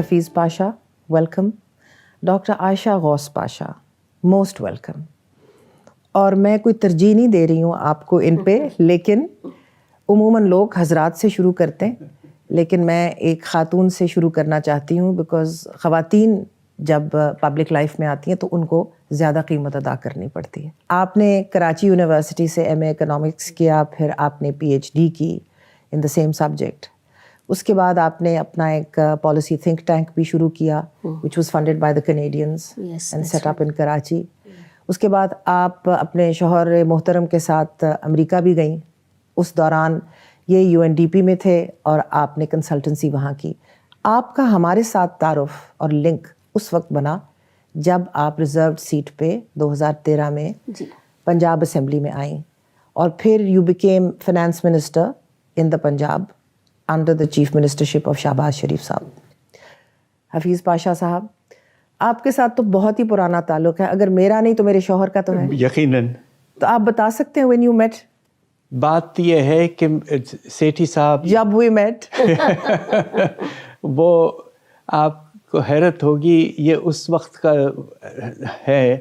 Hafeez Pasha welcome. Doctor عائشہ غوث Pasha most welcome. اور میں کوئی ترجیح نہیں دے رہی ہوں آپ کو ان پہ، لیکن عموماً لوگ حضرات سے شروع کرتے ہیں، لیکن میں ایک خاتون سے شروع کرنا چاہتی ہوں بیکاز خواتین جب پبلک لائف میں آتی ہیں تو ان کو زیادہ قیمت ادا کرنی پڑتی ہے. آپ نے کراچی یونیورسٹی سے ایم اے اکنامکس کیا، پھر آپ نے پی ایچ ڈی کی ان دا سیم سبجیکٹ. اس کے بعد آپ نے اپنا ایک پالیسی تھنک ٹینک بھی شروع کیا which was funded by the Canadians and set up in Karachi. اس کے بعد آپ اپنے شوہر محترم کے ساتھ امریکہ بھی گئیں. اس دوران یہ یو این ڈی پی میں تھے اور آپ نے کنسلٹنسی وہاں کی. آپ کا ہمارے ساتھ تعارف اور لنک اس وقت بنا جب آپ ریزروڈ سیٹ پہ 2013 میں پنجاب اسمبلی میں آئیں، اور پھر you became finance minister in the Punjab under the chief ministership of Shahbaz Sharif صاحب. حفیظ پاشا صاحب، آپ کے ساتھ تو بہت ہی پرانا تعلق ہے، اگر میرا نہیں تو میرے شوہر کا تو ہے. یقیناً. تو آپ بتا سکتے ہیں وین یو میٹ؟ بات یہ ہے کہ سیٹھی صاحب جب وی میٹ وہ آپ کو حیرت ہوگی، یہ اس وقت کا ہے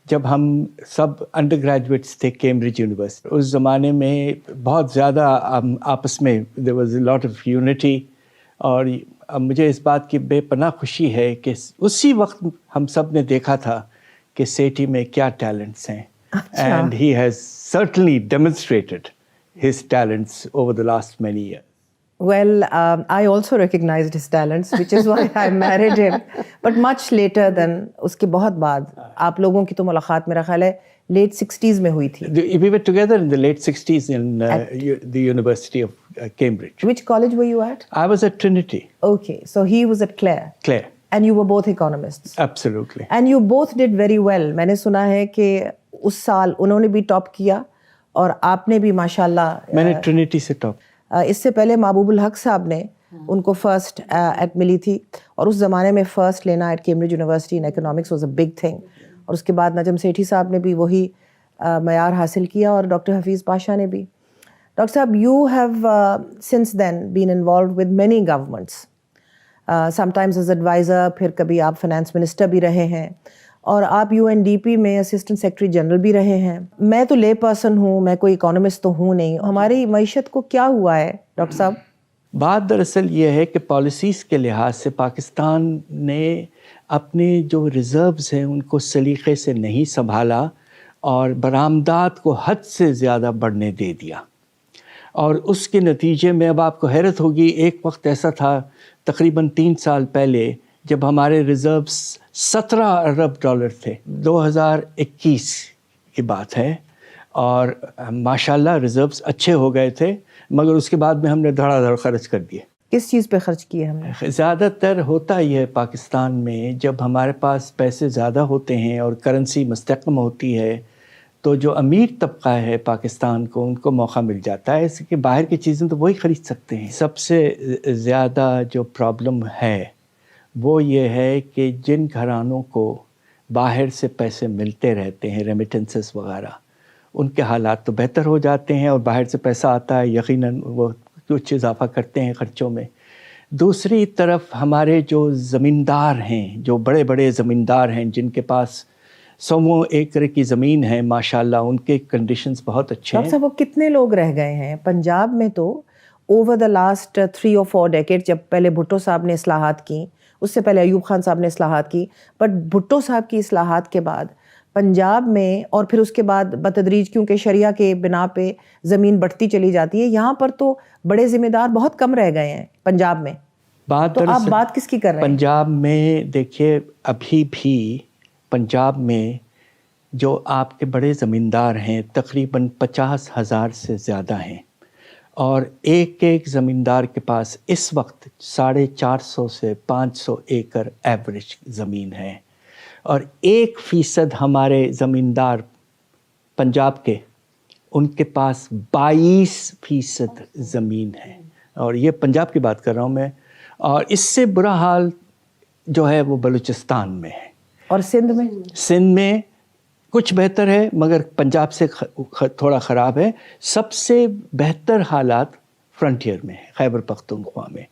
جب ہم سب انڈر گریجویٹس تھے کیمبرج یونیورسٹی. اس زمانے میں بہت زیادہ آپس میں there was a lot of unity، اور مجھے اس بات کی بے پناہ خوشی ہے کہ اسی وقت ہم سب نے دیکھا تھا کہ سیٹھی میں کیا ٹیلنٹس ہیں. And he has certainly demonstrated his talents over the last many years. Well, I also recognized his talents, which is why I married him. But much later than اس کے بہت بعد آپ لوگوں کی تو ملاقات میرا خیال ہے لیٹ 60s میں ہوئی تھی. We were together in the late 60s in the University of Cambridge. Which college were you at? I was at Trinity. Okay, so he was at Clare. Clare. And you were both economists. Absolutely. And you both did very well. میں نے سنا ہے کہ اس سال انہوں نے بھی top کیا اور آپ نے بھی ماشاءاللہ. میں نے ٹرینٹی سے ٹاپ. اس سے پہلے محبوب الحق صاحب نے ان کو فرسٹ ایٹ ملی تھی، اور اس زمانے میں فرسٹ لینا at Cambridge University in economics was a big thing. اور اس کے بعد نجم سیٹھی صاحب نے بھی وہی معیار حاصل کیا، اور ڈاکٹر حفیظ پاشا نے بھی. ڈاکٹر صاحب، you have since then been involved with many governments, sometimes as advisor, پھر کبھی آپ فنانس منسٹر بھی رہے ہیں، اور آپ یو این ڈی پی میں اسسٹنٹ سیکرٹری جنرل بھی رہے ہیں. میں تو لے پرسن ہوں، میں کوئی اکانومسٹ تو ہوں نہیں. ہماری معیشت کو کیا ہوا ہے ڈاکٹر صاحب؟ بات دراصل یہ ہے کہ پالیسیز کے لحاظ سے پاکستان نے اپنے جو ریزروز ہیں ان کو سلیقے سے نہیں سنبھالا، اور برآمدات کو حد سے زیادہ بڑھنے دے دیا. اور اس کے نتیجے میں اب آپ کو حیرت ہوگی، ایک وقت ایسا تھا تقریباً 3 سال پہلے جب ہمارے ریزروز 17 ارب ڈالر تھے. 2021 کی بات ہے، اور ماشاءاللہ ریزروز اچھے ہو گئے تھے، مگر اس کے بعد میں ہم نے دھڑا دھڑ خرچ کر دیے. کس چیز پہ خرچ کیے ہم نے؟ زیادہ تر ہوتا یہ ہے پاکستان میں، جب ہمارے پاس پیسے زیادہ ہوتے ہیں اور کرنسی مستحکم ہوتی ہے تو جو امیر طبقہ ہے پاکستان کو، ان کو موقع مل جاتا ہے اس کہ باہر کی چیزیں تو وہی خرید سکتے ہیں. سب سے زیادہ جو پرابلم ہے وہ یہ ہے کہ جن گھرانوں کو باہر سے پیسے ملتے رہتے ہیں، ریمیٹنسز وغیرہ، ان کے حالات تو بہتر ہو جاتے ہیں، اور باہر سے پیسہ آتا ہے یقیناً وہ کچھ اضافہ کرتے ہیں خرچوں میں. دوسری طرف ہمارے جو زمیندار ہیں، جو بڑے بڑے زمیندار ہیں جن کے پاس 100 ایکڑ کی زمین ہے، ماشاءاللہ ان کے کنڈیشنز بہت اچھے ہیں. ڈاکٹر صاحب، وہ کتنے لوگ رہ گئے ہیں پنجاب میں تو over the last 3 or 4 decade. جب پہلے بھٹو صاحب نے اصلاحات کی، اس سے پہلے ایوب خان صاحب نے اصلاحات کی، بٹ بھٹو صاحب کی اصلاحات کے بعد پنجاب میں، اور پھر اس کے بعد بتدریج کیونکہ شریعہ کے بنا پہ زمین بڑھتی چلی جاتی ہے، یہاں پر تو بڑے ذمہ دار بہت کم رہ گئے ہیں پنجاب میں. تو آپ بات کس کی کر رہے ہیں؟ پنجاب میں دیکھیے، ابھی بھی پنجاب میں جو آپ کے بڑے زمیندار ہیں تقریباً 50,000 سے زیادہ ہیں، اور ایک ایک زمیندار کے پاس اس وقت 450 سے 500 ایکڑ ایوریج زمین ہے. اور 1% ہمارے زمیندار پنجاب کے، ان کے پاس 22% زمین ہے، اور یہ پنجاب کی بات کر رہا ہوں میں. اور اس سے برا حال جو ہے وہ بلوچستان میں ہے. اور سندھ میں کچھ بہتر ہے، مگر پنجاب سے تھوڑا خراب ہے. سب سے بہتر حالات فرنٹیئر میں ہے، خیبر پختونخوا میں.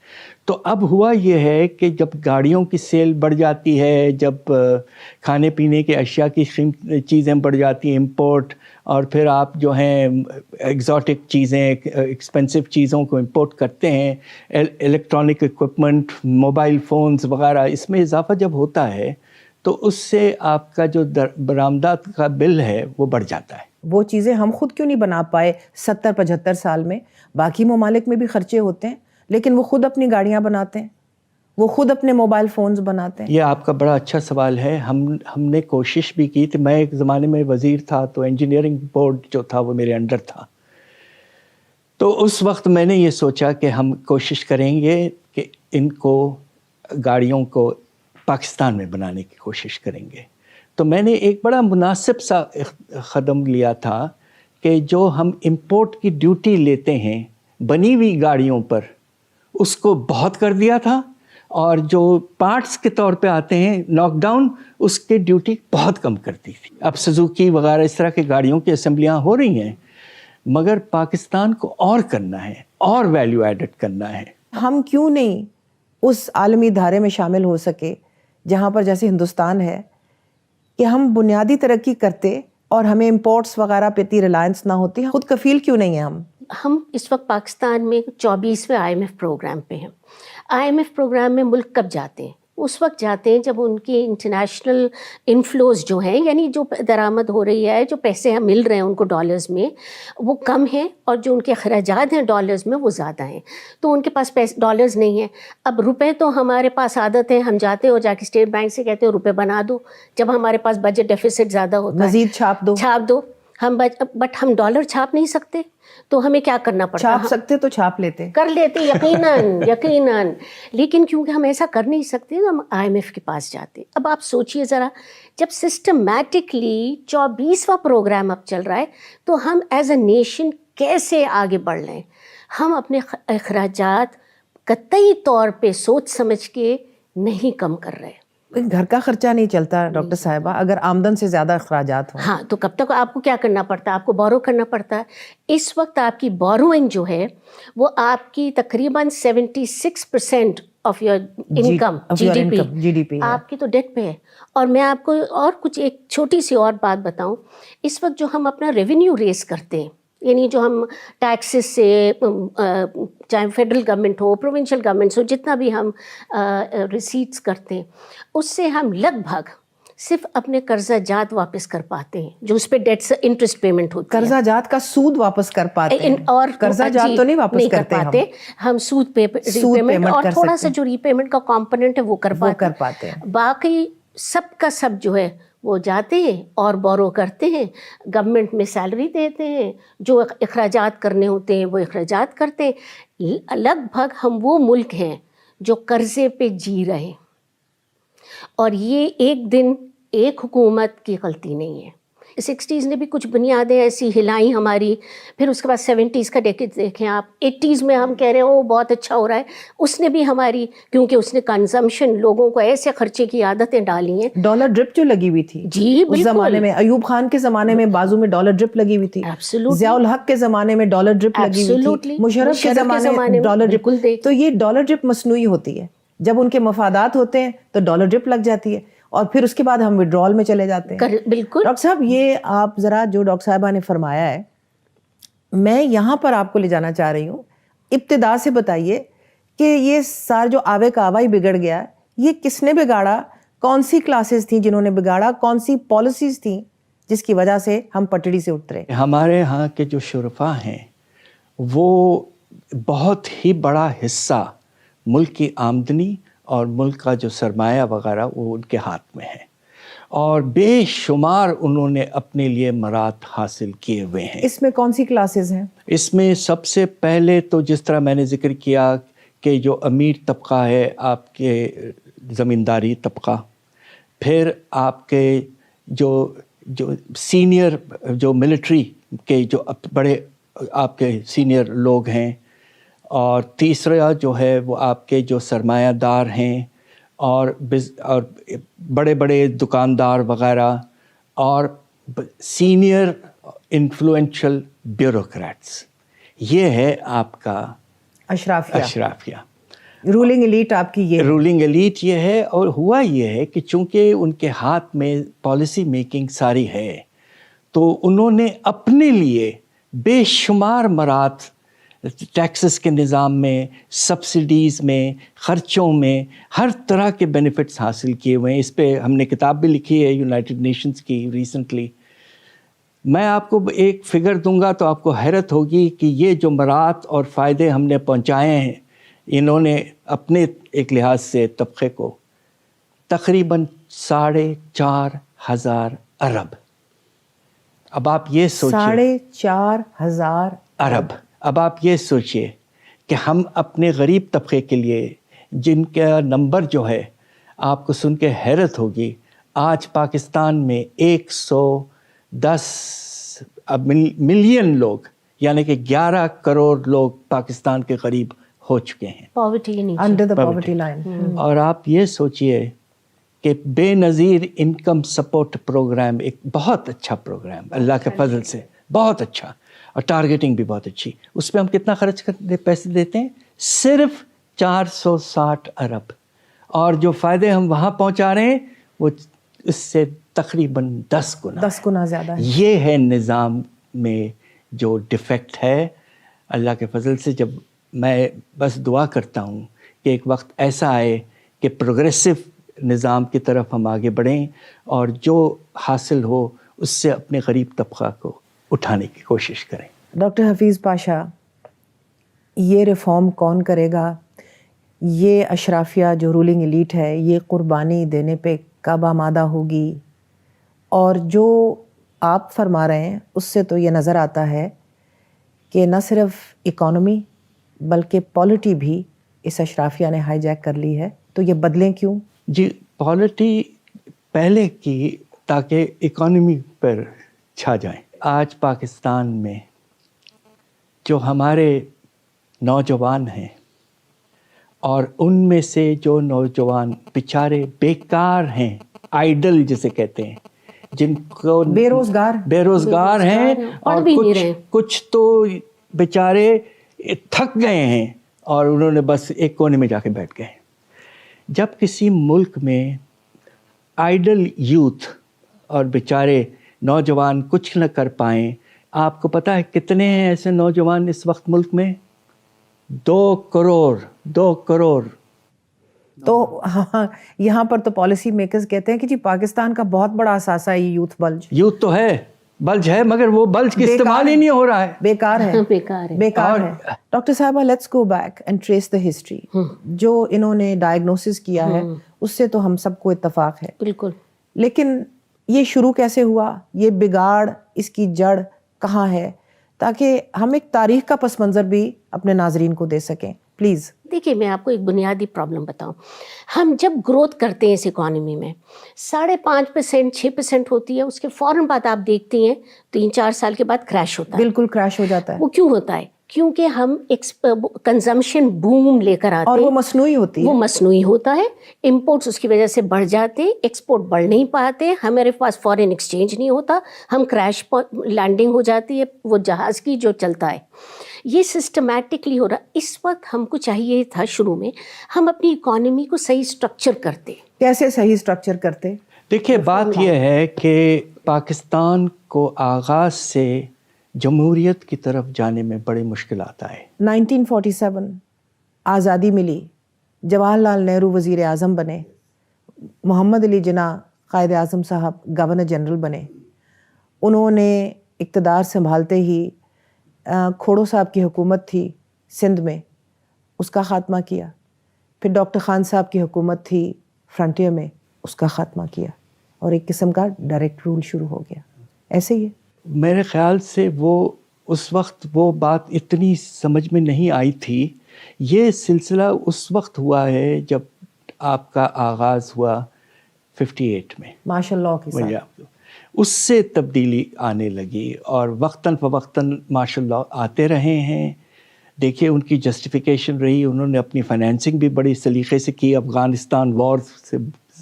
تو اب ہوا یہ ہے کہ جب گاڑیوں کی سیل بڑھ جاتی ہے، جب کھانے پینے کے اشیاء کی چیزیں بڑھ جاتی ہیں، امپورٹ، اور پھر آپ جو ہیں ایگزاٹک چیزیں، ایکسپینسو چیزوں کو امپورٹ کرتے ہیں، الیکٹرانک اکوپمنٹ، موبائل فونز وغیرہ، اس میں اضافہ جب ہوتا ہے تو اس سے آپ کا جو برآمدات کا بل ہے وہ بڑھ جاتا ہے۔ وہ چیزیں ہم خود کیوں نہیں بنا پائے 70-75 سال میں؟ باقی ممالک میں بھی خرچے ہوتے ہیں، لیکن وہ خود اپنی گاڑیاں بناتے ہیں، وہ خود اپنے موبائل فونز بناتے ہیں۔ یہ آپ کا بڑا اچھا سوال ہے۔ ہم نے کوشش بھی کی تھی، میں ایک زمانے میں وزیر تھا تو انجینئرنگ بورڈ جو تھا وہ میرے انڈر تھا، تو اس وقت میں نے یہ سوچا کہ ہم کوشش کریں گے کہ ان کو گاڑیوں کو پاکستان میں بنانے کی کوشش کریں گے۔ تو میں نے ایک بڑا مناسب سا قدم لیا تھا کہ جو ہم امپورٹ کی ڈیوٹی لیتے ہیں بنی ہوئی گاڑیوں پر، اس کو بہت کر دیا تھا، اور جو پارٹس کے طور پہ آتے ہیں لاک ڈاؤن، اس کے ڈیوٹی بہت کم کر دی تھی۔ اب سزوکی وغیرہ اس طرح کی گاڑیوں کی اسمبلیاں ہو رہی ہیں، مگر پاکستان کو اور کرنا ہے، اور ویلیو ایڈڈ کرنا ہے۔ ہم کیوں نہیں اس عالمی دھارے میں شامل ہو سکے جہاں پر جیسے ہندوستان ہے کہ ہم بنیادی ترقی کرتے اور ہمیں امپورٹس وغیرہ پہ اتنی ریلائنس نہ ہوتی؟ خود کفیل کیوں نہیں ہیں ہم اس وقت پاکستان میں 24ویں IMF پروگرام پہ ہیں۔ IMF پروگرام میں ملک کب جاتے ہیں؟ اس وقت جاتے ہیں جب ان کی انٹرنیشنل انفلوز جو ہیں، یعنی جو درآمد ہو رہی ہے، جو پیسے ہم مل رہے ہیں ان کو ڈالرز میں، وہ کم ہیں، اور جو ان کے اخراجات ہیں ڈالرز میں وہ زیادہ ہیں، تو ان کے پاس ڈالرز نہیں ہیں۔ اب روپے تو ہمارے پاس عادت ہے، ہم جاتے ہیں اور جا کے اسٹیٹ بینک سے کہتے ہیں روپے بنا دو، جب ہمارے پاس بجٹ ڈیفیسٹ زیادہ ہوتا ہے، مزید چھاپ دو ہم بٹ ہم ڈالر چھاپ نہیں سکتے، تو ہمیں کیا کرنا پڑتا؟ چھاپ سکتے تو چھاپ لیتے، کر لیتے، یقیناً، لیکن کیونکہ ہم ایسا کر نہیں سکتے تو ہم IMF کے پاس جاتے۔ اب آپ سوچئے ذرا، جب سسٹمیٹکلی 24واں پروگرام اب چل رہا ہے تو ہم ایز اے نیشن کیسے آگے بڑھ لیں؟ ہم اپنے اخراجات قطعی طور پہ سوچ سمجھ کے نہیں کم کر رہے۔ گھر کا خرچہ نہیں چلتا ڈاکٹر صاحبہ اگر آمدن سے زیادہ اخراجات ہوں۔ ہاں، تو کب تک آپ کو کیا کرنا پڑتا ہے؟ آپ کو بورو کرنا پڑتا ہے۔ اس وقت آپ کی بوروئنگ جو ہے وہ آپ کی تقریباً 76% of your income, G D P آپ کی تو ڈیٹ پہ ہے۔ اور میں آپ کو اور کچھ ایک چھوٹی سی اور بات بتاؤں، اس وقت جو ہم اپنا ریونیو ریز کرتے ہیں، یعنی جو ہم ٹیکسز سے، چاہے فیڈرل گورنمنٹ ہو، پروونشل گورنمنٹس ہو، جتنا بھی ہم ریسیٹس کرتے ہیں، اس سے ہم لگ بھگ صرف اپنے قرضہ جات واپس کر پاتے ہیں، جو اس پہ ڈیٹس انٹرسٹ پیمنٹ ہوتی ہے۔ قرضہ جات کا سود واپس کر پاتے ہیں، اور قرضہ جات تو نہیں واپس کرتے ہم سود ریپیمنٹ، اور تھوڑا سا جو ریپیمنٹ کا کمپوننٹ ہے وہ کر پاتے ہیں۔ باقی سب کا سب جو ہے وہ جاتے ہیں اور بورو کرتے ہیں، گورنمنٹ میں سیلری دیتے ہیں، جو اخراجات کرنے ہوتے ہیں وہ اخراجات کرتے ہیں۔ لگ بھگ ہم وہ ملک ہیں جو قرضے پہ جی رہے، اور یہ ایک دن ایک حکومت کی غلطی نہیں ہے۔ 60s نے بھی کچھ بنیادیں ایسی ہلائیں ہماری، پھر اس کے بعد 70s کا ڈیکیڈ دیکھیں آپ، 80s میں ہم کہہ رہے ہیں وہ بہت اچھا ہو رہا ہے، اس نے بھی ہماری، کیونکہ اس نے کنزمپشن، لوگوں کو ایسے خرچے کی عادتیں ڈالی ہیں۔ ڈالر ڈرپ جو لگی ہوئی تھی جی اس زمانے میں، ایوب خان کے زمانے میں بازو میں ڈالر ڈرپ لگی ہوئی تھی، ضیاء الحق کے زمانے میں ڈالر ڈرپ لگی ہوئی تھی، مشرف کے زمانے میں ڈالر ڈرپ۔ تو یہ ڈالر ڈرپ مصنوعی ہوتی ہے، جب ان کے مفادات ہوتے ہیں تو ڈالر ڈرپ لگ جاتی ہے، اور پھر اس کے بعد ہم وڈرال میں چلے جاتے ہیں۔ بالکل ڈاکٹر صاحب، یہ آپ ذرا جو ڈاکٹر صاحبہ نے فرمایا ہے، میں یہاں پر آپ کو لے جانا چاہ رہی ہوں۔ ابتدا سے بتائیے کہ یہ سارا جو آوے کا آوا ہی بگڑ گیا، یہ کس نے بگاڑا؟ کون سی کلاسز تھیں جنہوں نے بگاڑا؟ کون سی پالیسیز تھیں جس کی وجہ سے ہم پٹڑی سے اترے؟ ہمارے ہاں کے جو شرفاء ہیں وہ بہت ہی بڑا حصہ ملک کی آمدنی اور ملک کا جو سرمایہ وغیرہ وہ ان کے ہاتھ میں ہے، اور بے شمار انہوں نے اپنے لیے مراد حاصل کیے ہوئے ہیں۔ اس میں کون سی کلاسز ہیں؟ اس میں سب سے پہلے تو جس طرح میں نے ذکر کیا کہ جو امیر طبقہ ہے آپ کے زمینداری طبقہ، پھر آپ کے جو سینئر جو ملٹری کے جو بڑے آپ کے سینئر لوگ ہیں، اور تیسرا جو ہے وہ آپ کے جو سرمایہ دار ہیں اور بڑے بڑے دکاندار وغیرہ، اور سینئر انفلوئنشل بیوروکریٹس، یہ ہے آپ کا اشرافیہ۔ رولنگ ایلیٹ آپ کی یہ رولنگ ایلیٹ یہ ہے. اور ہوا یہ ہے کہ چونکہ ان کے ہاتھ میں پالیسی میکنگ ساری ہے تو انہوں نے اپنے لیے بے شمار مرات ٹیکسز کے نظام میں، سبسڈیز میں، خرچوں میں ہر طرح کے بینیفٹس حاصل کیے ہوئے ہیں. اس پہ ہم نے کتاب بھی لکھی ہے یونائٹڈ نیشنز کی ریسنٹلی. میں آپ کو ایک فگر دوں گا تو آپ کو حیرت ہوگی کہ یہ جو مرات اور فائدے ہم نے پہنچائے ہیں انہوں نے اپنے ایک لحاظ سے طبقے کو تقریباً 4,500 ارب. اب آپ یہ سوچیں 4,500 ارب. اب آپ یہ سوچئے کہ ہم اپنے غریب طبقے کے لیے جن کا نمبر جو ہے آپ کو سن کے حیرت ہوگی، آج پاکستان میں 110 ملین لوگ یعنی کہ 11 کروڑ لوگ پاکستان کے قریب ہو چکے ہیں poverty under the poverty line. اور آپ یہ سوچئے کہ بے نظیر انکم سپورٹ پروگرام ایک بہت اچھا پروگرام اللہ کے فضل سے، بہت اچھا، اور ٹارگیٹنگ بھی بہت اچھی. اس پہ ہم کتنا خرچ کرتے پیسے دیتے ہیں؟ صرف 460 ارب. اور جو فائدے ہم وہاں پہنچا رہے ہیں وہ اس سے تقریباً 10 گنا زیادہ ہے. یہ ہے نظام میں جو ڈیفیکٹ ہے. اللہ کے فضل سے جب میں بس دعا کرتا ہوں کہ ایک وقت ایسا آئے کہ پروگریسو نظام کی طرف ہم آگے بڑھیں اور جو حاصل ہو اس سے اپنے غریب طبقہ کو اٹھانے کی کوشش کریں. ڈاکٹر حفیظ پاشا، یہ ریفارم کون کرے گا؟ یہ اشرافیہ جو رولنگ ایلیٹ ہے یہ قربانی دینے پہ کب آمادہ ہوگی؟ اور جو آپ فرما رہے ہیں اس سے تو یہ نظر آتا ہے کہ نہ صرف اکانومی بلکہ پالیٹی بھی اس اشرافیہ نے ہائی جیک کر لی ہے. تو یہ بدلیں کیوں؟ جی، پالیٹی پہلے کی تاکہ اکانومی پر چھا جائیں. آج پاکستان میں جو ہمارے نوجوان ہیں اور ان میں سے جو نوجوان بیچارے بیکار ہیں، آئیڈل جسے کہتے ہیں، جن کو بے روزگار ہیں اور کچھ تو بیچارے تھک گئے ہیں اور انہوں نے بس ایک کونے میں جا کے بیٹھ گئے. جب کسی ملک میں آئیڈل یوتھ اور بیچارے نوجوان کچھ نہ کر پائیں، آپ کو پتہ ہے کتنے ہیں ایسے نوجوان اس وقت ملک میں؟ 2 کروڑ. تو ہاں، یہاں پر تو پالیسی میکرز کہتے ہیں کہ جی پاکستان کا بہت بڑا اثاثہ ہے یوتھ بلج. یوتھ تو ہے، بلج ہے، مگر وہ بلج کی استعمال ہی نہیں ہو رہا ہے، بیکار ہے. ڈاکٹر صاحبہ، let's go back and trace the history. جو انہوں نے ڈائگنوسس کیا ہے اس سے تو ہم سب کو اتفاق ہے بالکل، لیکن یہ شروع کیسے ہوا؟ یہ بگاڑ، اس کی جڑ کہاں ہے؟ تاکہ ہم ایک تاریخ کا پس منظر بھی اپنے ناظرین کو دے سکیں. پلیز. دیکھیے، میں آپ کو ایک بنیادی پرابلم بتاؤں. ہم جب گروتھ کرتے ہیں اس اکانومی میں 5.5% 6% ہوتی ہے، اس کے فوراً بعد آپ دیکھتی ہیں 3-4 سال کے بعد کریش ہوتا ہے. بالکل کریش ہو جاتا ہے. وہ کیوں ہوتا ہے؟ کیونکہ ہم کنزمپشن بوم لے کر آتے ہیں اور وہ مصنوعی ہوتی ہے، وہ مصنوعی ہوتا ہے. امپورٹس اس کی وجہ سے بڑھ جاتے ہیں، ایکسپورٹ بڑھ نہیں پاتے، ہمارے پاس فارن ایکسچینج نہیں ہوتا، ہم کریش لینڈنگ ہو جاتی ہے وہ جہاز کی جو چلتا ہے. یہ سسٹمیٹکلی ہو رہا. اس وقت ہم کو چاہیے تھا شروع میں ہم اپنی اکانومی کو صحیح اسٹرکچر کرتے. کیسے صحیح اسٹرکچر کرتے؟ دیکھیے، بات یہ ہے کہ پاکستان کو آغاز سے جمہوریت کی طرف جانے میں بڑی مشکلات آئے. 1947 آزادی ملی، جواہر لال نہرو وزیر اعظم بنے، محمد علی جناح قائد اعظم صاحب گورنر جنرل بنے. انہوں نے اقتدار سنبھالتے ہی کھوڑو صاحب کی حکومت تھی سندھ میں، اس کا خاتمہ کیا. پھر ڈاکٹر خان صاحب کی حکومت تھی فرنٹیئر میں، اس کا خاتمہ کیا، اور ایک قسم کا ڈائریکٹ رول شروع ہو گیا. ایسے ہی میرے خیال سے وہ اس وقت وہ بات اتنی سمجھ میں نہیں آئی تھی. یہ سلسلہ اس وقت ہوا ہے جب آپ کا آغاز ہوا 58 میں ماشاء اللہ کی ساتھ. اس سے تبدیلی آنے لگی اور وقتاً فوقتاً ماشاء اللہ آتے رہے ہیں. دیکھیے، ان کی جسٹیفیکیشن رہی، انہوں نے اپنی فائنینسنگ بھی بڑی سلیقے سے کی. افغانستان وار سے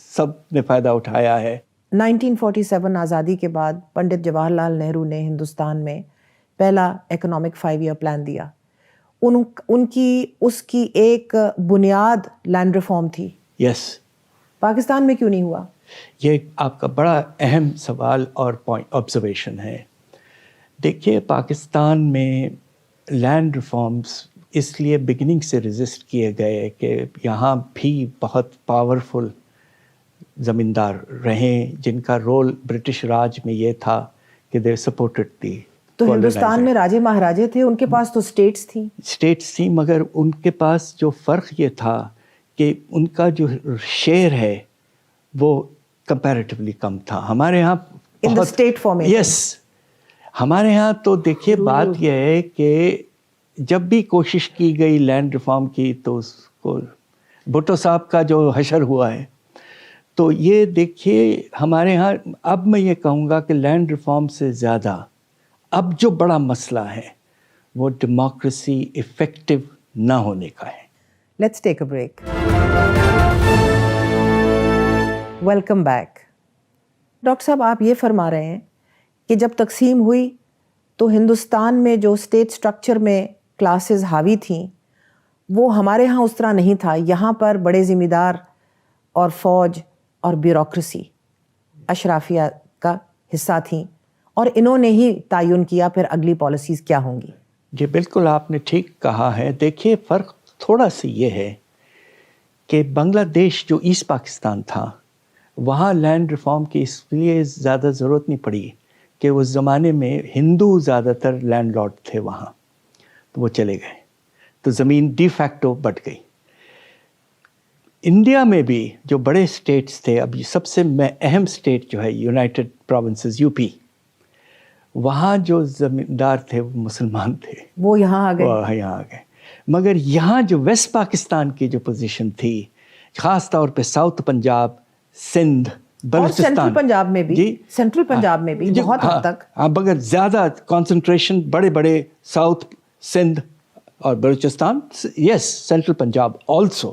سب نے فائدہ اٹھایا ہے. 1947 آزادی کے بعد پنڈت جواہر لال نہرو نے ہندوستان میں پہلا اکنامک 5 ایئر پلان دیا. ان کی اس کی ایک بنیاد لینڈ ریفارم تھی. یس. پاکستان میں کیوں نہیں ہوا؟ یہ آپ کا بڑا اہم سوال اور پوائنٹ آبزرویشن ہے. دیکھیے پاکستان میں لینڈ ریفارمز اس لیے بگننگ سے ریزسٹ کیے گئے کہ یہاں بھی بہت پاورفل زمیندار رہیں جن کا رول برٹش راج میں یہ تھا کہ دے سپورٹڈ دی. تو ہندوستان میں راجے مہاراجے تھے, ان کے پاس تو اسٹیٹس تھیں, مگر ان کے پاس جو فرق یہ تھا کہ ان کا جو شیئر ہے وہ کمپیریٹیولی کم تھا. ہمارے یہاں ان دی اسٹیٹ فارمیشن. یس, ہمارے یہاں تو دیکھیے بات یہ ہے کہ جب بھی کوشش کی گئی لینڈ ریفارم کی تو اس کو بھٹو صاحب کا جو حشر ہوا ہے, تو یہ دیکھیے ہمارے ہاں اب میں یہ کہوں گا کہ لینڈ ریفارم سے زیادہ اب جو بڑا مسئلہ ہے وہ ڈیموکریسی ایفیکٹو نہ ہونے کا ہے. Let's take a break. Welcome back. Doctor صاحب آپ یہ فرما رہے ہیں کہ جب تقسیم ہوئی تو ہندوستان میں جو اسٹیٹ سٹرکچر میں کلاسز حاوی تھیں وہ ہمارے ہاں اس طرح نہیں تھا. یہاں پر بڑے ذمہ دار اور فوج اور بیوروکریسی اشرافیہ کا حصہ تھیں, اور انہوں نے ہی تعین کیا پھر اگلی پالیسیز کیا ہوں گی. جی بالکل آپ نے ٹھیک کہا ہے. دیکھیے فرق تھوڑا سا یہ ہے کہ بنگلہ دیش جو ایسٹ پاکستان تھا وہاں لینڈ ریفارم کی اس لیے زیادہ ضرورت نہیں پڑی کہ اس زمانے میں ہندو زیادہ تر لینڈ لارڈ تھے وہاں, تو وہ چلے گئے تو زمین ڈی فیکٹو بٹ گئی. انڈیا میں بھی جو بڑے اسٹیٹس تھے, اب سب سے اہم اسٹیٹ جو ہے یونائٹڈ پروونسز یو پی, وہاں جو زمیندار تھے وہ مسلمان تھے, وہ یہاں آ گئے. مگر یہاں جو ویسٹ پاکستان کی جو پوزیشن تھی, خاص طور پہ ساؤتھ پنجاب, سندھ, بلوچستان, سینٹرل پنجاب میں بھی, سینٹرل پنجاب میں بھی بہت حد تک, مگر زیادہ کنسنٹریشن بڑے بڑے ساؤتھ, سندھ اور بلوچستان, یس سینٹرل پنجاب آلسو,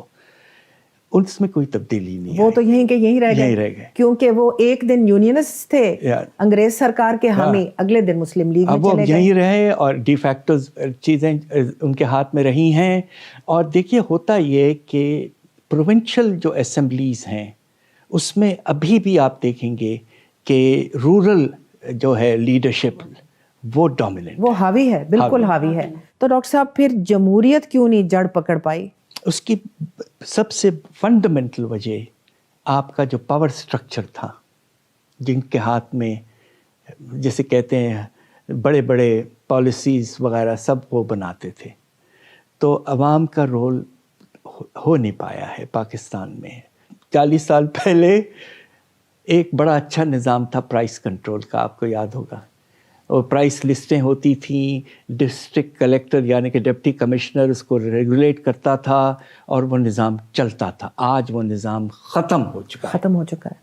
اس میں کوئی تبدیلی نہیں. وہ تو یہیں کے یہیں رہ گئے کیونکہ وہ ایک دن یونینسٹ تھے, انگریز سرکار کے حامی, اگلے دن مسلم لیگ میں چلے گئے. یہیں رہے اور ڈی فیکٹو چیزیں ان کے ہاتھ میں رہی ہیں. اور دیکھیے ہوتا یہ کہ پروونشل جو اسمبلیز ہیں اس میں ابھی بھی آپ دیکھیں گے کہ رورل جو ہے لیڈرشپ وہ ڈومیننٹ, وہ حاوی ہے, بالکل حاوی ہے. تو ڈاکٹر صاحب پھر جمہوریت کیوں نہیں جڑ پکڑ پائی؟ اس کی سب سے فنڈامنٹل وجہ آپ کا جو پاور سٹرکچر تھا, جن کے ہاتھ میں جیسے کہتے ہیں بڑے بڑے پالیسیز وغیرہ سب وہ بناتے تھے, تو عوام کا رول ہو نہیں پایا ہے پاکستان میں. 40 سال پہلے ایک بڑا اچھا نظام تھا پرائس کنٹرول کا, آپ کو یاد ہوگا, اور پرائس لسٹیں ہوتی تھیں, ڈسٹرکٹ کلیکٹر یعنی کہ ڈپٹی کمشنر اس کو ریگولیٹ کرتا تھا اور وہ نظام چلتا تھا. آج وہ نظام ختم ہو چکا ہے.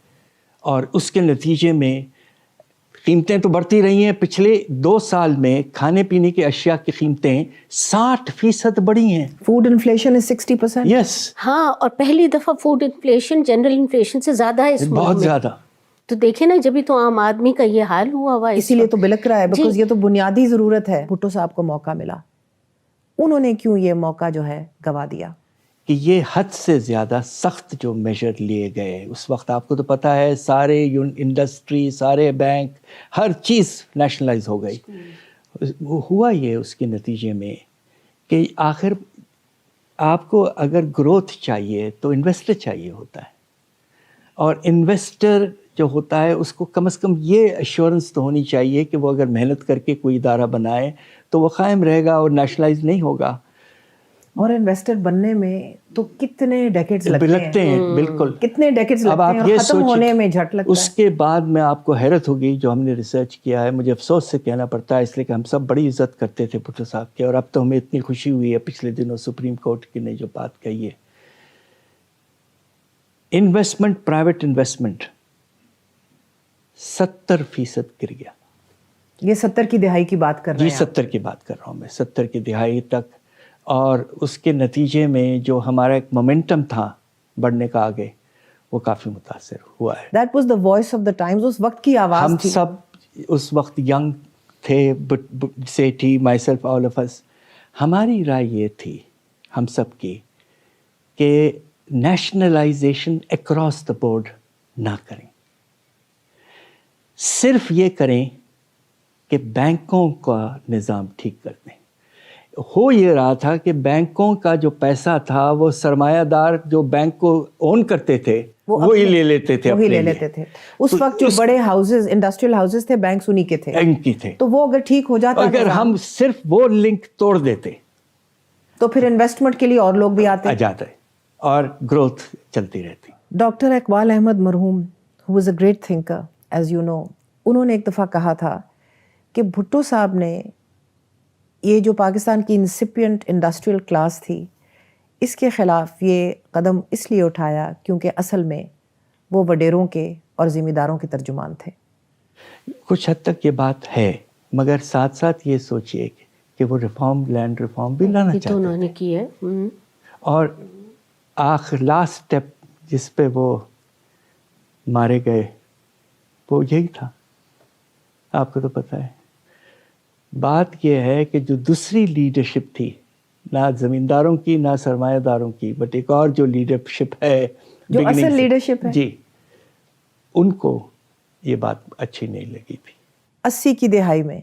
اور اس کے نتیجے میں قیمتیں تو بڑھتی رہی ہیں. پچھلے 2 سال میں کھانے پینے کی اشیاء کی قیمتیں 60% بڑھی ہیں. Food inflation is 60%. یس, ہاں, اور پہلی دفعہ فوڈ انفلیشن جنرل انفلیشن سے زیادہ ہے اس ملک میں, بہت زیادہ. تو دیکھیں نا, جبھی تو عام آدمی کا یہ حال ہوا اسی لیے تو بلک رہا ہے, بیکاز یہ تو بنیادی ضرورت ہے. بھٹو صاحب کو موقع ملا, انہوں نے کیوں یہ موقع جو ہے گوا دیا؟ کہ یہ حد سے زیادہ سخت جو میجر لیے گئے اس وقت, آپ کو تو پتہ ہے سارے انڈسٹری, سارے بینک, ہر چیز نیشنلائز ہو گئی. ہوا یہ اس کے نتیجے میں کہ آخر آپ کو اگر گروتھ چاہیے تو انویسٹر چاہیے ہوتا ہے, اور انویسٹر جو ہوتا ہے اس کو کم از کم یہ ایشورنس تو ہونی چاہیے کہ وہ اگر محنت کر کے کوئی ادارہ بنائے تو وہ قائم رہے گا اور نیشنلائز نہیں ہوگا. اور انویسٹر بننے میں تو کتنے ڈیکیڈز لگتے ہیں. بالکل, کتنے ڈیکیڈز لگتے ہیں, اور ختم ہونے میں جھٹ لگتا ہے. اس کے بعد میں آپ کو حیرت ہوگی, جو ہم نے ریسرچ کیا ہے, مجھے افسوس سے کہنا پڑتا ہے اس لیے کہ ہم سب بڑی عزت کرتے تھے بھٹو صاحب کے, اور اب تو ہمیں اتنی خوشی ہوئی ہے پچھلے دنوں سپریم کورٹ کی نے جو بات کہی ہے. انویسٹمنٹ, پرائیویٹ انویسٹمنٹ 70% گر گیا. یہ 70 کی دہائی کی بات کر رہے ہیں؟ جی 70 کی بات کر رہا ہوں میں, 70 کی دہائی تک. اور اس کے نتیجے میں جو ہمارا ایک مومنٹم تھا بڑھنے کا آگے, وہ کافی متاثر ہوا ہے. That was the voice of the times. اس وقت کی آواز تھی. ہم سب اس وقت ینگ تھے, Sethi, myself, all of us, ہماری رائے یہ تھی ہم سب کی کہ نیشنلائزیشن اکراس دا بورڈ نہ کریں، صرف یہ کریں کہ بینکوں کا نظام ٹھیک کر دیں۔ ہو یہ رہا تھا کہ بینکوں کا جو پیسہ تھا وہ سرمایہ دار جو بینک کو اون کرتے تھے وہی لے لیتے تھے، وہی لے لیتے تھے۔ اس وقت جو بڑے ہاؤسز، انڈسٹریل ہاؤسز تھے، بینکس انہی کے تھے، بینک کی تھے۔ تو وہ اگر ٹھیک ہو جاتا، اگر ہم صرف وہ لنک توڑ دیتے تو پھر انویسٹمنٹ کے لیے اور لوگ بھی آتے جاتے اور گروتھ چلتی رہتی۔ ڈاکٹر اقبال احمد مرحوم who was a great thinker as you know، انہوں نے ایک دفعہ کہا تھا کہ بھٹو صاحب نے یہ جو پاکستان کی انسپینٹ انڈسٹریل کلاس تھی، اس کے خلاف یہ قدم اس لیے اٹھایا کیونکہ اصل میں وہ وڈیروں کے اور ذمہ داروں کے ترجمان تھے۔ کچھ حد تک یہ بات ہے، مگر ساتھ ساتھ یہ سوچئے کہ وہ ریفارم، لینڈ ریفارم بھی لانا چاہتے تو انہوں نے کی ہے، اور لاسٹ اسٹیپ جس پہ وہ مارے گئے وہ یہی تھا، آپ کو تو پتہ ہے۔ بات یہ ہے کہ جو دوسری لیڈرشپ تھی، نہ زمینداروں کی نہ سرمایہ داروں کی، بٹ ایک اور جو لیڈرشپ ہے، جو اصل لیڈرشپ ہے، جی، ان کو یہ بات اچھی نہیں لگی تھی۔ 80 کی دہائی میں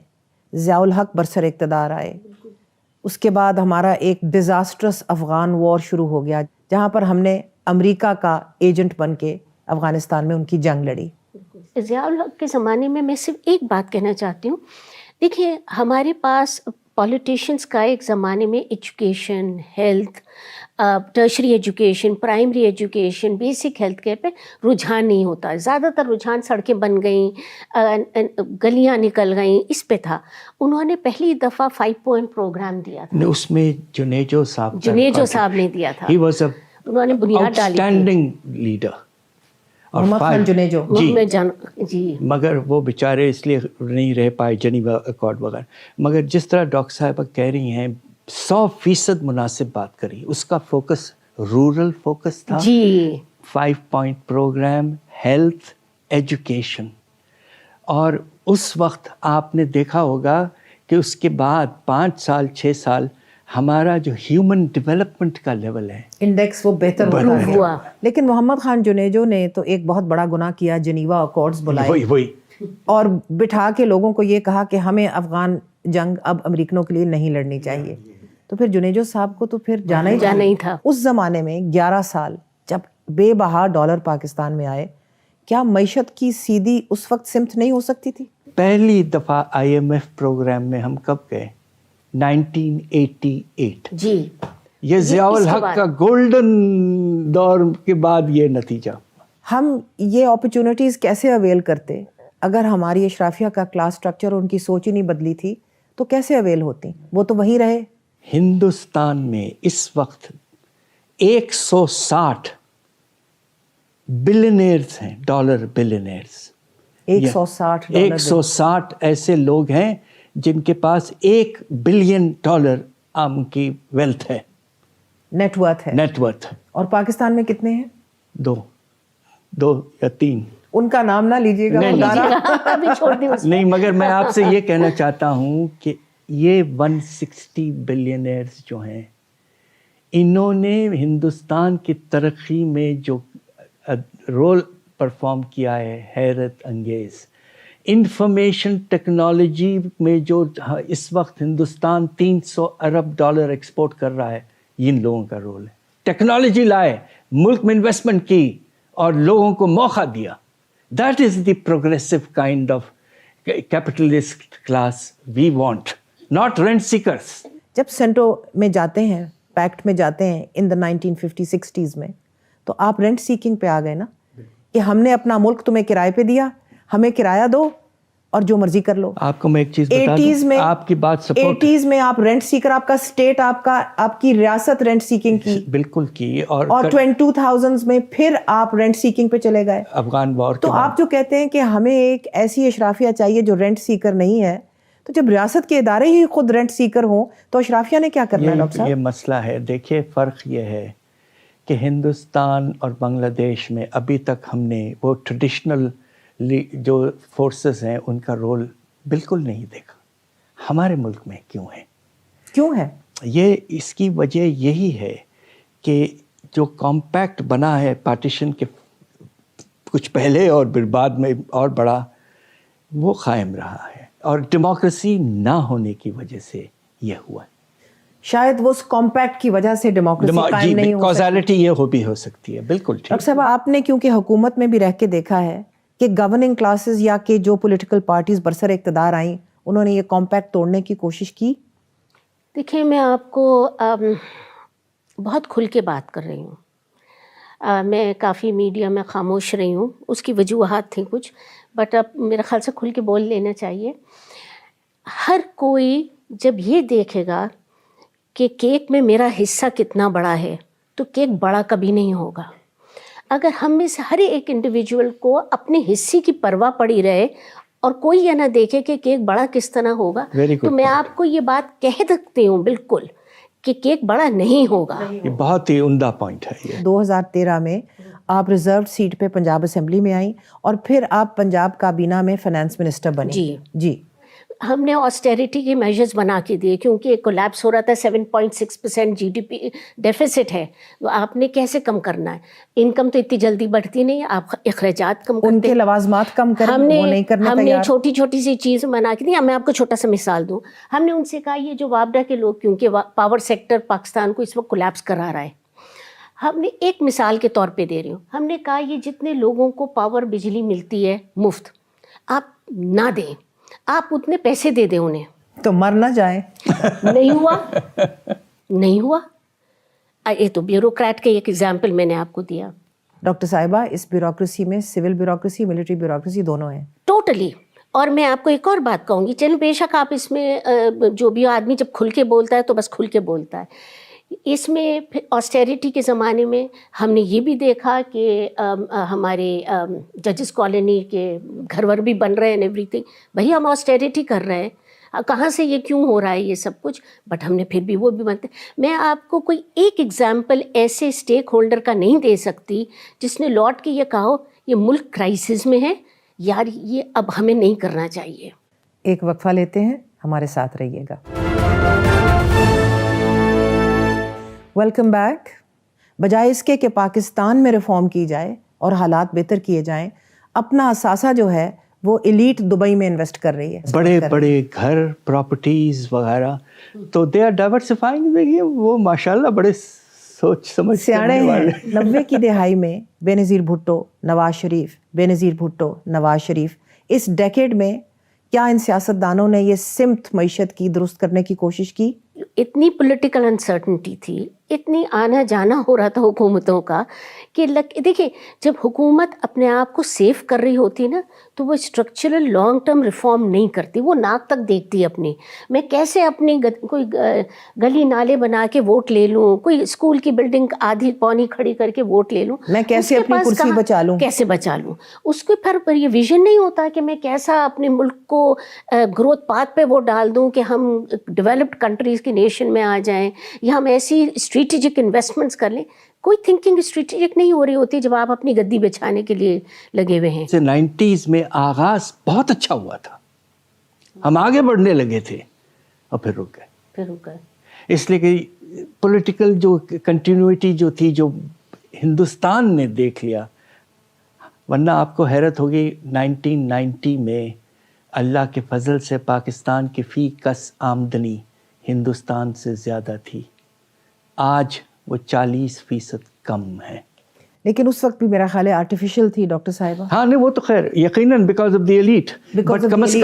ضیاء الحق برسر اقتدار آئے، اس کے بعد ہمارا ایک ڈیزاسٹرس افغان وار شروع ہو گیا، جہاں پر ہم نے امریکہ کا ایجنٹ بن کے افغانستان میں ان کی جنگ لڑی۔ ضیاء الحق کے زمانے میں میں صرف ایک بات کہنا چاہتی ہوں، دیکھیے ہمارے پاس پولیٹیشینس کا ایک زمانے میں education, health, tertiary education, primary education, basic health care پہ رجحان نہیں ہوتا، زیادہ تر رجحان سڑکیں بن گئیں، گلیاں نکل گئیں، اس پہ تھا۔ انہوں نے پہلی دفعہ 5 پوائنٹ پروگرام دیا تھا، اس میں جنیجو صاحب نے دیا تھا، انہوں نے بنیاد ڈالی آؤٹسٹینڈنگ لیڈر، محمد خان جنیجو جی، مگر وہ بیچارے اس لیے نہیں رہ پائے جنیوا ایکارڈ وغیرہ۔ مگر جس طرح ڈاکٹر صاحبہ کہہ رہی ہیں 100% مناسب بات کری، اس کا فوکس رورل فوکس تھا جی، 5 پوائنٹ پروگرام، ہیلتھ، ایجوکیشن۔ اور اس وقت آپ نے دیکھا ہوگا کہ اس کے بعد 5 سال 6 سال ہمارا جو ہیومن ڈیولپمنٹ کا لیول ہے، انڈیکس وہ بہتر ہوا۔ لیکن محمد خان جنیجو نے تو ایک بہت بڑا گناہ کیا، جنیوا اکارڈز بلائے وہی اور بٹھا کے لوگوں کو یہ کہا کہ ہمیں افغان جنگ اب امریکنوں کے لیے نہیں لڑنی چاہیے۔ تو پھر جنیجو صاحب کو تو پھر جانا ہی تھا۔ اس زمانے میں 11 سال جب بے بہا ڈالر پاکستان میں آئے، کیا معیشت کی سیدھی اس وقت سمت نہیں ہو سکتی تھی؟ پہلی دفعہ IMF پروگرام میں ہم کب گئے؟ 1988 جی، یہ ضیاء الحق کا گولڈن دور کے بعد یہ نتیجہ۔ ہم یہ اپرچونٹیز کیسے اویل کرتے؟ اگر ہماری اشرافیہ کا کلاس سٹرکچر اور ان کی سوچ ہی نہیں بدلی تھی تو کیسے اویل ہوتی؟ وہ تو وہیں رہے۔ ہندوستان میں اس وقت 160 بلینئرز ہیں، ڈالر بلینئرز، 160 ایسے لوگ ہیں جن کے پاس $1 بلین ان کی ویلتھ ہے، نیٹ ورتھ۔ اور پاکستان میں کتنے ہیں؟ 2 یا 3۔ ان کا نام نہ لیجیے گا، نہیں، مگر میں آپ سے یہ کہنا چاہتا ہوں کہ یہ 160 بلینئرز جو ہیں، انہوں نے ہندوستان کی ترقی میں جو رول پرفارم کیا ہے حیرت انگیز۔ انفارمیشن ٹیکنالوجی میں جو اس وقت ہندوستان $300 ارب ایکسپورٹ کر رہا ہے، یہ ان لوگوں کا رول ہے۔ ٹیکنالوجی لائے، ملک میں انویسٹمنٹ کی اور لوگوں کو موقع دیا۔ That is the progressive kind of capitalist class we want, not rent seekers. جب سینٹو میں جاتے ہیں، پیکٹ میں جاتے ہیں ان دا 1950-60s میں، تو آپ رینٹ سیکنگ پہ آ گئے نا، کہ ہم نے اپنا ملک تمہیں کرائے پہ دیا، ہمیں کرایہ دو اور جو مرضی کر لو۔ آپ کو میں ایک چیز بتا دوں، آپ کی بات سپورٹ، 80s میں آپ رینٹ سیکر، آپ کا اسٹیٹ، آپ کی ریاست رینٹ سیکنگ کی، بالکل کی، اور 2000s میں پھر آپ رینٹ سیکنگ پہ چلے گئے افغان وار۔ تو آپ جو کہتے ہیں کہ ہمیں ایک ایسی اشرافیہ چاہیے جو رینٹ سیکر نہیں ہے، تو جب ریاست کے ادارے ہی خود رینٹ سیکر ہوں تو اشرافیہ نے کیا کرنا ہے ڈاکٹر صاحب؟ یہ مسئلہ ہے۔ دیکھیے فرق یہ ہے کہ ہندوستان اور بنگلہ دیش میں ابھی تک ہم نے وہ ٹریڈیشنل جو فورسز ہیں ان کا رول بالکل نہیں دیکھا۔ ہمارے ملک میں کیوں ہے؟ یہ اس کی وجہ یہی ہے کہ جو کمپیکٹ بنا ہے پارٹیشن کے کچھ پہلے اور پھر بعد میں اور بڑا، وہ قائم رہا ہے، اور ڈیموکریسی نہ ہونے کی وجہ سے یہ ہوا ہے۔ شاید وہ اس کمپیکٹ کی وجہ سے ڈیموکریسی قائم نہیں ہو سکتی۔ کازالٹی یہ بھی ہو سکتی ہے، بالکل ٹھیک۔ ڈاکٹر صاحب، آپ نے کیونکہ حکومت میں بھی رہ کے دیکھا ہے کہ گورننگ کلاسز یا کہ جو پولیٹیکل پارٹیز برسر اقتدار آئیں، انہوں نے یہ کمپیکٹ توڑنے کی کوشش کی۔ دیکھیں، میں آپ کو بہت کھل کے بات کر رہی ہوں، میں کافی میڈیا میں خاموش رہی ہوں، اس کی وجوہات تھیں کچھ، بٹ اب میرے خیال سے کھل کے بول لینا چاہیے۔ ہر کوئی جب یہ دیکھے گا کہ کیک میں میرا حصہ کتنا بڑا ہے تو کیک بڑا کبھی نہیں ہوگا۔ اگر ہم میں سے ہر ایک انڈیویجول کو اپنے حصے کی پرواہ پڑی رہے اور کوئی یہ نہ دیکھے کہ کیک بڑا کس طرح ہوگا، تو میں آپ کو یہ بات کہہ سکتی ہوں بالکل کہ کیک بڑا نہیں ہوگا۔ یہ بہت ہی عمدہ پوائنٹ ہے یہ۔ 2013 میں آپ ریزرو سیٹ پہ پنجاب اسمبلی میں آئیں اور پھر آپ پنجاب کابینہ میں فائنانس منسٹر بنی۔ جی، ہم نے آسٹیریٹی کے میجرز بنا کے دیے کیونکہ ایک کولیپس ہو رہا تھا، 7.6% GDP ڈیفیسٹ ہے، تو آپ نے کیسے کم کرنا ہے؟ انکم تو اتنی جلدی بڑھتی نہیں، آپ اخراجات کم کرتے، ان کے لوازمات کم کریں، وہ نہیں کرنے ہم نے تیار۔ چھوٹی چھوٹی سی چیز بنا کے دی۔ میں آپ کو چھوٹا سا مثال دوں، ہم نے ان سے کہا یہ جو وابڈا کے لوگ، کیونکہ پاور سیکٹر پاکستان کو اس وقت کولیپس کرا رہا ہے، ہم نے ایک مثال کے طور پہ دے رہی ہوں، ہم نے کہا یہ جتنے لوگوں کو پاور بجلی ملتی ہے مفت، آپ نہ دیں، آپ اتنے پیسے دے دیں انہیں تو مر نہ جائیں۔ نہیں ہوا، نہیں ہوا۔ یہ تو بیوروکریٹ کا ایک ایگزامپل میں نے آپ کو دیا۔ ڈاکٹر صاحبہ، اس بیوروکریسی میں سول بیوروکریسی، ملٹری بیوروکریسی دونوں ہیں۔ ٹوٹلی۔ اور میں آپ کو ایک اور بات کہوں گی، چلیں بے شک آپ اس میں جو بھی آدمی جب کھل کے بولتا ہے تو بس کھل کے بولتا ہے، اس میں پھر آسٹیریٹی کے زمانے میں ہم نے یہ بھی دیکھا کہ ہمارے ججز کالونی کے گھر ور بھی بن رہے ہیں، ایوری تھنگ، بھائی ہم آسٹیریٹی کر رہے ہیں، کہاں سے یہ کیوں ہو رہا ہے یہ سب کچھ، بٹ ہم نے پھر بھی وہ بھی بنتے۔ میں آپ کو کوئی ایک ایگزامپل ایسے اسٹیک ہولڈر کا نہیں دے سکتی جس نے لوٹ کے یہ کہا ہو یہ ملک کرائسس میں ہے، یار یہ اب ہمیں نہیں کرنا چاہیے۔ ایک وقفہ لیتے ہیں، ہمارے ساتھ رہیے گا۔ Welcome back. بجائے اس کے کہ پاکستان میں ریفارم کی جائے اور حالات بہتر کیے جائیں، اپنا اثاثہ جو ہے وہ ایلیٹ دبئی میں انویسٹ کر رہی ہے، بڑے بڑے گھر، پراپرٹیز وغیرہ، تو دے آر ڈائیورسفائنگ۔ وہ ماشاءاللہ بڑے سوچ سمجھ سیاڑے ہیں۔ 90 کی دہائی میں بے نظیر بھٹو، نواز شریف، بے نظیر بھٹو، نواز شریف، اس ڈیکیڈ میں کیا ان سیاستدانوں نے یہ سمت معیشت کی درست کرنے کی کوشش کی؟ اتنی پولیٹیکل انسرٹنٹی تھی، اتنی آنا جانا ہو رہا تھا حکومتوں کا کہ دیکھیں جب حکومت اپنے آپ کو سیف کر رہی ہوتی نا تو وہ اسٹرکچرل لانگ ٹرم ریفارم نہیں کرتی، وہ ناک تک دیکھتی اپنی، میں کیسے اپنی کوئی گلی نالے بنا کے ووٹ لے لوں، کوئی اسکول کی بلڈنگ آدھی پونی کھڑی کر کے ووٹ لے لوں، میں کیسے اپنی کرسی بچا لوں، کیسے بچا لوں، اس کے پر یہ ویژن نہیں ہوتا کہ میں کیسا اپنے ملک کو گروتھ پاتھ پہ وہ ڈال دوں کہ ہم ڈیولپڈ کنٹریز کی نیشن میں آ جائیں یا ہم ایسی اسٹریٹجک انویسٹمنٹس کر لیں۔ کوئی تھنکنگ اسٹریٹجک نہیں ہو رہی ہوتی جب آپ اپنی گدی بچھانے کے لیے لگے ہوئے ہیں۔ 90s میں آغاز بہت اچھا ہوا تھا، ہم آگے بڑھنے لگے تھے اور پھر رک گئے، اس لیے کہ پولیٹیکل جو کنٹینیوٹی جو تھی جو ہندوستان نے دیکھ لیا، ورنہ آپ کو حیرت ہوگی 1990 میں اللہ کے فضل سے پاکستان کی فی کس آمدنی ہندوستان سے زیادہ تھی، آج وہ 40% کم ہے۔ لیکن اس وقت بھی میرا خیال ہے آرٹیفیشل تھی ڈاکٹر صاحبہ۔ ہاں نہیں، وہ تو خیر یقیناً because of the elite, but come is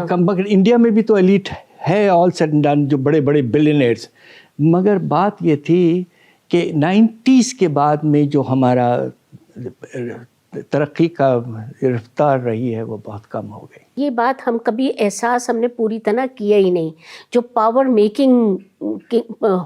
come India میں بھی تو ایلیٹ ہے آل سیڈ اینڈ ڈن، جو بڑے بڑے بلینئرز۔ مگر بات یہ تھی کہ 90s کے بعد میں جو ہمارا ترقی کا رفتار رہی ہے وہ بہت کم ہو گئی۔ یہ بات ہم کبھی احساس ہم نے پوری طرح کیا ہی نہیں۔ جو پاور میکنگ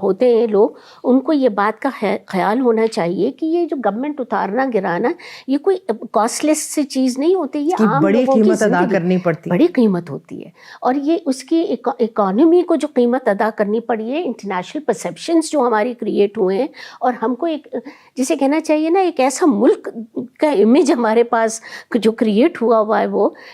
ہوتے ہیں لوگ، ان کو یہ بات کا خیال ہونا چاہیے کہ یہ جو گورنمنٹ اتارنا گرانا یہ کوئی کاسٹ لیس سی چیز نہیں ہوتی، یہ عام بڑی لوگوں کی قیمت ادا زندگی کرنی پڑتی، بڑی قیمت ہوتی ہے، اور یہ اس کی اکانومی کو جو قیمت ادا کرنی پڑی ہے، انٹرنیشنل پرسیپشنز جو ہماری کریٹ ہوئے ہیں، اور ہم کو ایک جسے کہنا چاہیے نا ایک ایسا ملک کا امیج ہمارے پاس جو کریٹ ہوا ہے وہ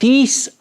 30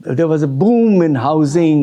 There was a boom in housing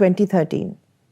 2013,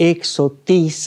130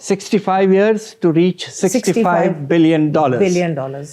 65 years to reach 65 billion dollars।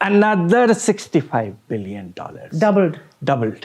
another 65 billion dollars, doubled।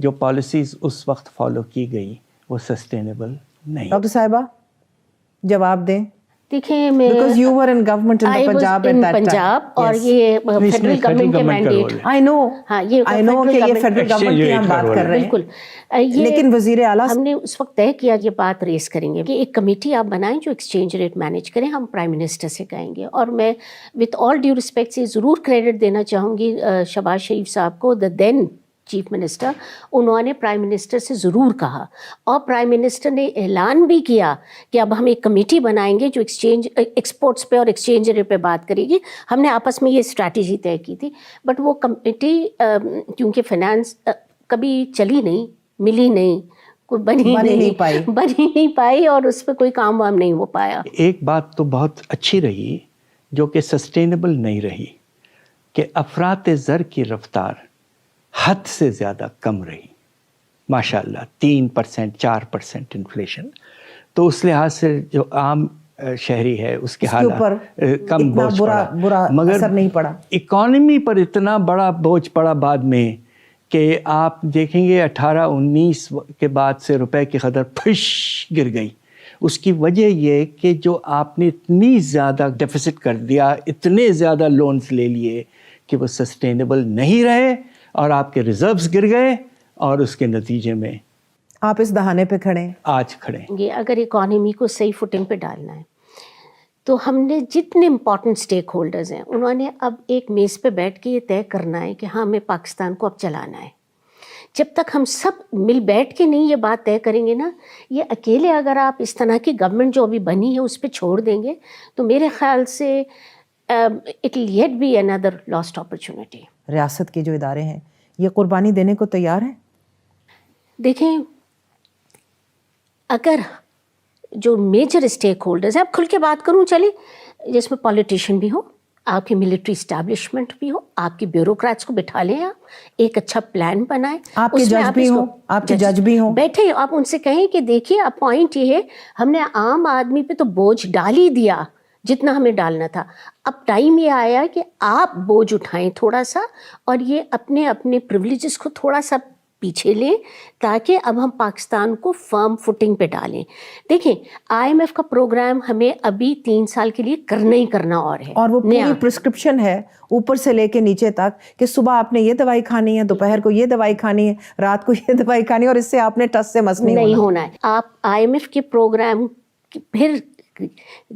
جو پالیسیز اس وقت فالو کی گئی وہ سسٹینیبل نہیں. ڈاکٹر صاحبہ جواب دیں. دیکھیں میں because you were in government in the Punjab at that time. Punjab اور یہ فیڈرل گورنمنٹ کے مینڈیٹ. I know. ہاں یہ I know کہ یہ فیڈرل گورنمنٹ کی ہم بات کر رہے ہیں. بالکل. لیکن وزیر اعلیٰ ہم نے اس وقت طے کیا یہ بات ریز کریں گے کہ ایک کمیٹی آپ بنائیں جو ایکسچینج ریٹ مینیج کریں. ہم پرائم منسٹر سے کہیں گے. اور میں وتھ آل ڈیو رسپیکٹ سے ضرور کریڈٹ دینا چاہوں گی شہباز شریف صاحب کو, دا دین چیف منسٹر. انہوں نے پرائم منسٹر سے ضرور کہا اور پرائم منسٹر نے اعلان بھی کیا کہ اب ہم ایک کمیٹی بنائیں گے جو ایکسچینج ایکسپورٹس پہ اور ایکسچینج ریٹ پہ بات کرے گی. ہم نے آپس میں یہ اسٹریٹجی طے کی تھی, بٹ وہ کمیٹی کیونکہ فائنانس کبھی چلی نہیں, ملی نہیں, کوئی بنی نہیں پائی اور اس پہ کوئی کام وام نہیں ہو پایا. ایک بات تو بہت اچھی رہی جو کہ سسٹینیبل نہیں رہی کہ افراط زر کی رفتار حد سے زیادہ کم رہی. ماشاء اللہ 3% 4% انفلیشن, تو اس لحاظ سے جو عام شہری ہے اس کے حالات کم بوجھ پڑا, مگر نہیں پڑا اکانومی پر اتنا بڑا بوجھ پڑا بعد میں کہ آپ دیکھیں گے 18-19 کے بعد سے روپے کی قدر پھش گر گئی. اس کی وجہ یہ کہ جو آپ نے اتنی زیادہ ڈیفیسٹ کر دیا, اتنے زیادہ لونز لے لیے کہ وہ سسٹینیبل نہیں رہے اور آپ کے ریزروز گر گئے, اور اس کے نتیجے میں آپ اس دہانے پہ کھڑے ہیں. آج کھڑے ہیں. یہ اگر اکانومی کو صحیح فوٹنگ پہ ڈالنا ہے تو ہم نے جتنے امپورٹنٹ اسٹیک ہولڈرز ہیں انہوں نے اب ایک میز پہ بیٹھ کے یہ طے کرنا ہے کہ ہاں ہمیں پاکستان کو اب چلانا ہے. جب تک ہم سب مل بیٹھ کے نہیں یہ بات طے کریں گے نا, یہ اکیلے اگر آپ اس طرح کی گورنمنٹ جو ابھی بنی ہے اس پہ چھوڑ دیں گے تو میرے خیال سے it will yet be another lost opportunity. ریاست کے جو ادارے ہیں یہ قربانی دینے کو تیار ہیں؟ دیکھیں اگر جو میجر اسٹیک ہولڈرز ہیں, اب کھل کے بات کروں چلیں, جس میں پولیٹیشین بھی ہو, آپ کی ملٹری اسٹیبلشمنٹ بھی ہو, آپ کی بیوروکریٹس کو بٹھا لیں, آپ ایک اچھا پلان بنائیں, آپ کے جج بھی ہوں, آپ کے جج بھی ہوں, بیٹھے آپ ان سے کہیں کہ دیکھیے اب پوائنٹ یہ ہے ہم نے عام آدمی پہ تو بوجھ ڈال ہی دیا جتنا ہمیں ڈالنا تھا, اب ٹائم یہ آیا کہ آپ بوجھ اٹھائیں تھوڑا سا اور یہ اپنے اپنے پریولیجز کو تھوڑا سا پیچھے لیں تاکہ اب ہم پاکستان کو فرم فوٹنگ پہ ڈالیں. دیکھیں IMF کا پروگرام ہمیں ابھی 3 سال کے لیے کرنا ہی کرنا اور وہ پوری پرسکرپشن ہے اوپر سے لے کے نیچے تک کہ صبح آپ نے یہ دوائی کھانی ہے, دوپہر کو یہ دوائی کھانی ہے, رات کو یہ دوائی کھانی ہے, اور اس سے آپ نے ٹس سے مس نہیں ہونا ہے. آپ IMF کے پروگرام پھر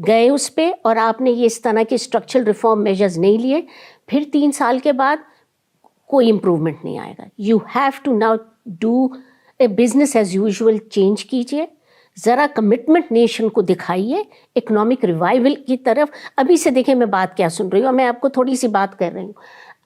گئے اس پہ اور آپ نے یہ اس طرح کے اسٹرکچرل ریفارم میجرز نہیں لیے, پھر 3 سال کے بعد کوئی امپروومنٹ نہیں آئے گا. You have to now do a business as usual change کیجیے, ذرا کمٹمنٹ نیشن کو دکھائیے اکنامک ریوائول کی طرف. ابھی سے دیکھیں میں بات کیا سن رہی ہوں, میں آپ کو تھوڑی سی بات کر رہی ہوں.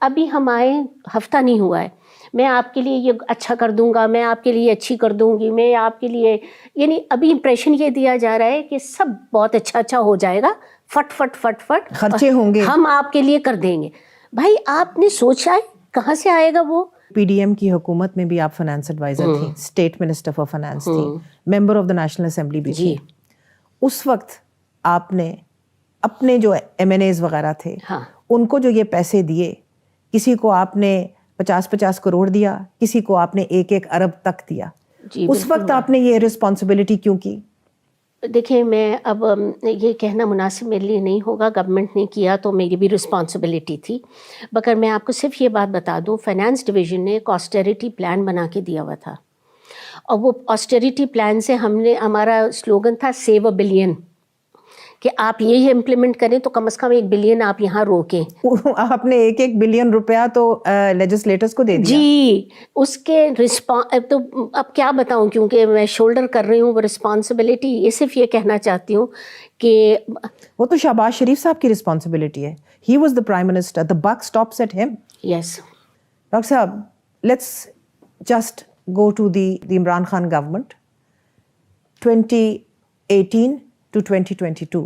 ابھی ہم آئے ہفتہ نہیں ہوا ہے, میں آپ کے لیے یہ اچھا کر دوں گا, میں آپ کے لیے اچھی کر دوں گی, میں آپ کے لیے, یعنی ابھی امپریشن یہ دیا جا رہا ہے کہ سب بہت اچھا ہو جائے گا, فٹ فٹ فٹ فٹ خرچے ہوں گے, ہم آپ کے لیے کر دیں گے. بھائی آپ نے سوچا ہے کہاں سے آئے گا وہ؟ PDM کی حکومت میں بھی آپ فائنانس ایڈوائزر تھیں, اسٹیٹ منسٹر فار فائنانس تھیں, member of the national assembly بھی تھی. اس وقت آپ نے اپنے جو MNAs وغیرہ تھے ان کو جو یہ پیسے دیے, کسی کو آپ نے 50 کروڑ دیا, کسی کو آپ نے 1 ارب تک دیا. اس وقت آپ نے یہ رسپانسبلٹی کیوں کی؟ دیکھیں میں اب یہ کہنا مناسب میرے لیے نہیں ہوگا, گورنمنٹ نے کیا تو میری بھی رسپانسبلٹی تھی, مگر میں آپ کو صرف یہ بات بتا دوں, فائنانس ڈویژن نے ایک آسٹیریٹی پلان بنا کے دیا ہوا تھا, اور وہ آسٹیریٹی پلان سے ہمارا سلوگن تھا سیو اے بلین, کہ آپ یہ امپلیمنٹ کریں تو کم از کم 1 بلین آپ یہاں روکیں. آپ نے 1 بلین روپیہ تو لیجسلیٹرز کو دے دیا. جی, اس کے تو اب کیا بتاؤں, کیونکہ میں شولڈر کر رہی ہوں وہ رسپانسبلٹی. یہ صرف یہ کہنا چاہتی ہوں کہ وہ تو شہباز شریف صاحب کی رسپانسبلٹی ہے. He was the prime minister, the buck stops at him. Yes doctor صاحب, let's just go to the Imran Khan government 2018 to 2022.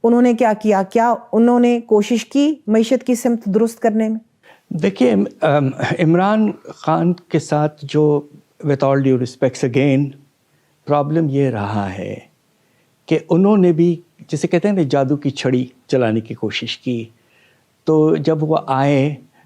انہوں نے کیا کیا, کیا انہوں نے کوشش کی معیشت کی سمت درست کرنے میں؟ دیکھیے عمران خان کے ساتھ جو with all due respects again problem یہ رہا ہے کہ انہوں نے بھی جسے کہتے ہیں نا جادو کی چھڑی چلانے کی کوشش کی. تو جب وہ آئے